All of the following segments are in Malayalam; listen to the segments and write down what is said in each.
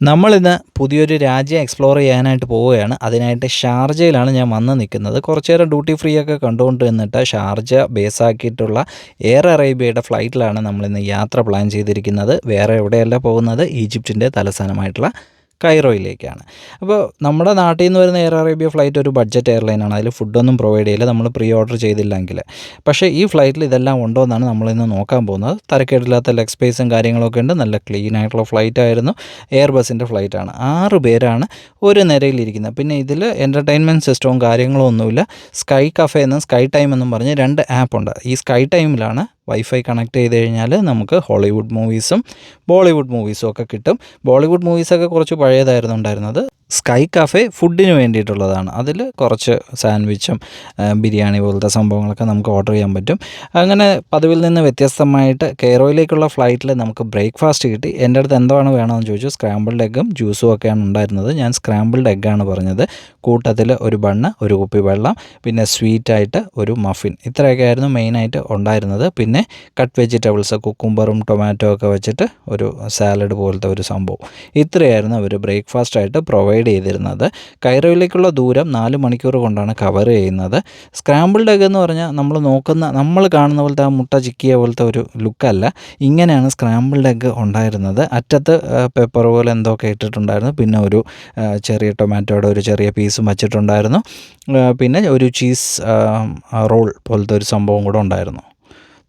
നമ്മളിന്ന് പുതിയൊരു രാജ്യം എക്സ്പ്ലോർ ചെയ്യാനായിട്ട് പോവുകയാണ്. അതിനായിട്ട് ഷാർജയിലാണ് ഞാൻ വന്ന് നിൽക്കുന്നത്. കുറച്ച് നേരം ഡ്യൂട്ടി ഫ്രീ ഒക്കെ കണ്ടുകൊണ്ട് നിന്നിട്ട് ഷാർജ ബേസാക്കിയിട്ടുള്ള എയർ അറേബ്യയുടെ ഫ്ലൈറ്റിലാണ് നമ്മളിന്ന് യാത്ര പ്ലാൻ ചെയ്തിരിക്കുന്നത്. വേറെ എവിടെയല്ല പോകുന്നത്, ഈജിപ്തിൻ്റെ തലസ്ഥാനമായിട്ടുള്ള കൈറോയിലേക്കാണ്. അപ്പോൾ നമ്മുടെ നാട്ടിൽ നിന്ന് വരുന്ന എയർ അറേബ്യ ഫ്ലൈറ്റ് ഒരു ബഡ്ജറ്റ് എയർലൈനാണ്. അതിൽ ഫുഡൊന്നും പ്രൊവൈഡ് ചെയ്യില്ല, നമ്മൾ പ്രീ ഓർഡർ ചെയ്തില്ലെങ്കിൽ. പക്ഷേ ഈ ഫ്ലൈറ്റിൽ ഇതെല്ലാം ഉണ്ടോ എന്നാണ് നമ്മളിന്ന് നോക്കാൻ പോകുന്നത്. തരക്കേടില്ലാത്ത ലെഗ് സ്പേസും കാര്യങ്ങളൊക്കെ ഉണ്ട്. നല്ല ക്ലീൻ ആയിട്ടുള്ള ഫ്ലൈറ്റ് ആയിരുന്നു. എയർ ബസിൻ്റെ ഫ്ലൈറ്റാണ്. 6 പേരാണ് ഒരു നിരയിലിരിക്കുന്നത്. പിന്നെ ഇതിൽ എൻ്റർടൈൻമെൻറ്റ് സിസ്റ്റവും കാര്യങ്ങളും ഒന്നുമില്ല. സ്കൈ കഫേ എന്നും സ്കൈ ടൈം എന്നും പറഞ്ഞ് 2 ആപ്പുണ്ട്. ഈ സ്കൈ ടൈമിലാണ് വൈഫൈ കണക്ട് ചെയ്ത് കഴിഞ്ഞാൽ നമുക്ക് ഹോളിവുഡ് മൂവീസും ബോളിവുഡ് മൂവീസും ഒക്കെ കിട്ടും. ബോളിവുഡ് മൂവീസൊക്കെ കുറച്ച് പഴയതായിരുന്നു ഉണ്ടായിരുന്നത്. സ്കൈ കഫേ ഫുഡിന് വേണ്ടിയിട്ടുള്ളതാണ്. അതിൽ കുറച്ച് സാൻഡ്വിച്ചും ബിരിയാണി പോലത്തെ സംഭവങ്ങളൊക്കെ നമുക്ക് ഓർഡർ ചെയ്യാൻ പറ്റും. അങ്ങനെ പതിവിൽ നിന്ന് വ്യത്യസ്തമായിട്ട് കെയ്റോയിലേക്കുള്ള ഫ്ലൈറ്റിൽ നമുക്ക് ബ്രേക്ക്ഫാസ്റ്റ് കിട്ടി. എൻ്റെ അടുത്ത് എന്താണ് വേണമെന്ന് ചോദിച്ചു. സ്ക്രാമ്പിൾഡ് എഗ്ഗും ജ്യൂസും ഒക്കെയാണ് ഉണ്ടായിരുന്നത്. ഞാൻ സ്ക്രാമ്പിൾഡ് എഗ്ഗാണ് പറഞ്ഞത്. കൂട്ടത്തിൽ ഒരു ബണ്ണ്, ഒരു കുപ്പി വെള്ളം, പിന്നെ സ്വീറ്റായിട്ട് ഒരു മഫിൻ, ഇത്രയൊക്കെ ആയിരുന്നു മെയിനായിട്ട് ഉണ്ടായിരുന്നത്. പിന്നെ കട്ട് വെജിറ്റബിൾസ്, കുക്കുംബറും ടൊമാറ്റോ ഒക്കെ വെച്ചിട്ട് ഒരു സാലഡ് പോലത്തെ ഒരു സംഭവം. ഇത്രയായിരുന്നു അവർ ബ്രേക്ക്ഫാസ്റ്റായിട്ട് പ്രൊവൈഡ് ചെയ്തിരുന്നത്. കൈറോയിലേക്കുള്ള ദൂരം 4 മണിക്കൂർ കൊണ്ടാണ് കവർ ചെയ്യുന്നത്. സ്ക്രാമ്പിൾഡ് എഗ് എന്ന് പറഞ്ഞാൽ നമ്മൾ കാണുന്ന പോലത്തെ ആ മുട്ട ചിക്കിയ പോലത്തെ ഒരു ലുക്കല്ല. ഇങ്ങനെയാണ് സ്ക്രാമ്പിൾഡ് എഗ് ഉണ്ടായിരുന്നത്. അറ്റത്ത് പെപ്പർ പോലെ എന്തൊക്കെ ഇട്ടിട്ടുണ്ടായിരുന്നു. പിന്നെ ഒരു ചെറിയ ടൊമാറ്റോയുടെ ഒരു ചെറിയ പീസും വച്ചിട്ടുണ്ടായിരുന്നു. പിന്നെ ഒരു ചീസ് റോൾ പോലത്തെ ഒരു സംഭവം കൂടെ ഉണ്ടായിരുന്നു.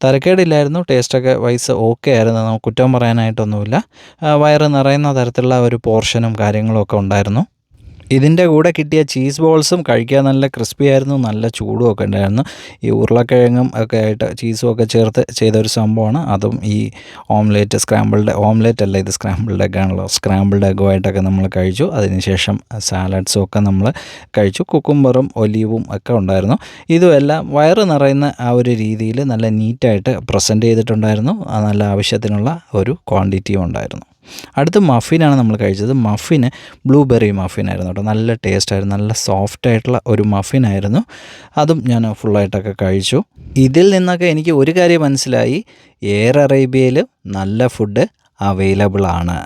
തരക്കേടില്ലായിരുന്നു. ടേസ്റ്റൊക്കെ വൈസ് ഓക്കെ ആയിരുന്നു. നമുക്ക് കുറ്റം പറയാനായിട്ടൊന്നുമില്ല. വയറ് നിറയുന്ന തരത്തിലുള്ള ഒരു പോർഷനും കാര്യങ്ങളും ഒക്കെ ഉണ്ടായിരുന്നു. ഇതിൻ്റെ കൂടെ കിട്ടിയ ചീസ് ബോൾസും കഴിക്കാൻ നല്ല ക്രിസ്പി ആയിരുന്നു. നല്ല ചൂടും ഒക്കെ ഉണ്ടായിരുന്നു. ഈ ഉരുളക്കിഴങ്ങും ഒക്കെ ആയിട്ട് ചീസും ഒക്കെ ചേർത്ത് ചെയ്തൊരു സംഭവമാണ്. അതും ഈ ഓംലേറ്റ് അല്ല, ഇത് സ്ക്രാമ്പിൾഡ് എഗ്ഗാണല്ലോ. സ്ക്രാമ്പിൾഡ് എഗ്ഗുമായിട്ടൊക്കെ നമ്മൾ കഴിച്ചു. അതിനുശേഷം സാലഡ്സും ഒക്കെ നമ്മൾ കഴിച്ചു. കുക്കുംബറും ഒലീവും ഒക്കെ ഉണ്ടായിരുന്നു. ഇതുമെല്ലാം വയറ് നിറയുന്ന ആ ഒരു രീതിയിൽ നല്ല നീറ്റായിട്ട് പ്രസൻറ്റ് ചെയ്തിട്ടുണ്ടായിരുന്നു. നല്ല ആവശ്യത്തിനുള്ള ഒരു ക്വാണ്ടിറ്റിയും ഉണ്ടായിരുന്നു. അടുത്ത് മഫിനാണ് നമ്മൾ കഴിച്ചത്. മഫിന് ബ്ലൂബെറി മഫിനായിരുന്നു കേട്ടോ. നല്ല ടേസ്റ്റായിരുന്നു. നല്ല സോഫ്റ്റായിട്ടുള്ള ഒരു മഫിനായിരുന്നു. അതും ഞാൻ ഫുള്ളായിട്ടൊക്കെ കഴിച്ചു. ഇതിൽ നിന്നൊക്കെ എനിക്ക് ഒരു കാര്യം മനസ്സിലായി, എയർ അറേബ്യയിൽ നല്ല ഫുഡ് അവൈലബിൾ ആണ്.